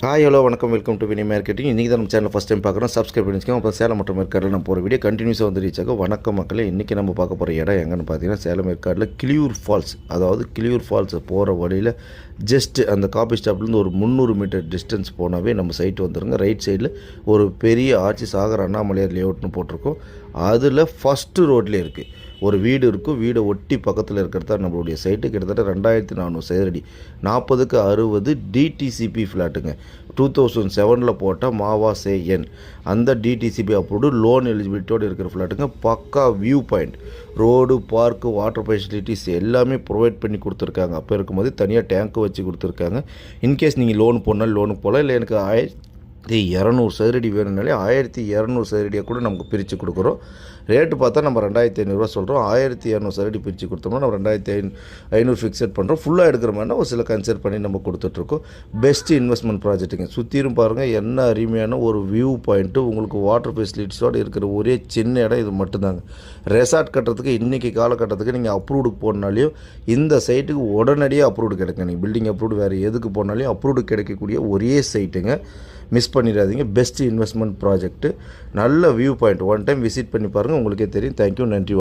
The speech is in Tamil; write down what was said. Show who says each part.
Speaker 1: ஹாய் ஹலோ வணக்கம் வெல்கம் டு வினி மார்க்கெட்டிங். இன்றைக்கி தான் நம்ம சேனல் ஃபஸ்ட் டைம் பார்க்குறோம். சப்ஸ்கிரைப் பண்ணி வச்சுக்கோங்க. அப்போ சேலம் மற்றும் ஏற்காடில் நம்ம போகிற வீடியோ கண்டினியூஸாக வந்து ரீச் ஆகும். வணக்கம் மக்களே, இன்றைக்கி நம்ம பார்க்க போகிற இடம் எங்கன்னு பார்த்தீங்கன்னா சேலம் ஏற்காடில் கிளியூர் ஃபால்ஸ். அதாவது கிளியூர் ஃபால்ஸ் போகிற வழியில் ஜஸ்ட் அந்த காபி ஸ்டாப்லேருந்து ஒரு 300 மீட்டர் டிஸ்டன்ஸ் போனாவே நம்ம சைட்டு வந்துடுங்க. ரைட் சைடில் ஒரு பெரிய ஆட்சி சாகர் அண்ணாமலையார் லேஅவுட்னு போட்டிருக்கோம். அதில் ஃபஸ்ட்டு ரோட்லேயே இருக்குது ஒரு வீடு இருக்கும். வீடை ஒட்டி பக்கத்தில் இருக்கிறது தான் நம்மளுடைய சைட்டு. கிட்டத்தட்ட 2400 சதுரடி, 40க்கு 60 டிடிசிபி ஃப்ளாட்டுங்க. 2007 போட்ட மாவா சேஎன் அந்த டிடிசிபி அப்ரூவ்டு லோன் எலிஜிபிலிட்டியோடு இருக்கிற ஃப்ளாட்டுங்க. பக்கா view point, road, park, water facilities எல்லாமே ப்ரொவைட் பண்ணி கொடுத்துருக்காங்க. அப்போ இருக்கும்போது தனியாக டேங்க்கு வச்சு கொடுத்துருக்காங்க. இன்கேஸ் நீங்கள் லோன் போனாலும் லோனுக்கு போகலாம். இல்லை எனக்கு 1200 சதுரடி வேணும்னாலே 1200 சதுரடியாக கூட நமக்கு பிரித்து கொடுக்குறோம். ரேட்டு பார்த்தா நம்ம 2500 சொல்கிறோம். 1200 சதுரடி பிரித்து கொடுத்தோம்னா நம்ம 2500 ஃபிக்ஸட் பண்ணுறோம். ஃபுல்லாக எடுக்கிற மாதிரினா ஒரு சில கன்சிடர் பண்ணி நம்ம கொடுத்துட்ருக்கோம். பெஸ்ட்டு இன்வெஸ்ட்மெண்ட் ப்ராஜெக்ட்டுங்க. சுற்றிலும் பாருங்கள் என்ன அருமையான ஒரு வியூ பாயிண்ட்டு, உங்களுக்கு வாட்டர் ஃபெசிலிட்டிஸோடு இருக்கிற ஒரே சின்ன இடம் இது மட்டும்தாங்க. ரெசார்ட் கட்டுறதுக்கு இன்றைக்கி காலகட்டத்துக்கு நீங்கள் அப்ரூவ்டுக்கு போனாலையும் இந்த சைட்டுக்கு உடனடியாக அப்ரூவ்டு கிடைக்கும். நீங்கள் பில்டிங் அப்ரூவ்டு வேறு எதுக்கு போனாலையும் அப்ரூவ்டு கிடைக்கக்கூடிய ஒரே சைட்டுங்க. மிஸ் பண்ணிடாதீங்க. பெஸ்ட் இன்வெஸ்ட்மெண்ட் ப்ராஜெக்ட்டு, நல்ல view point. One time visit பண்ணி பாருங்கள், உங்களுக்கே தெரியும். தேங்க்யூ, நன்றி.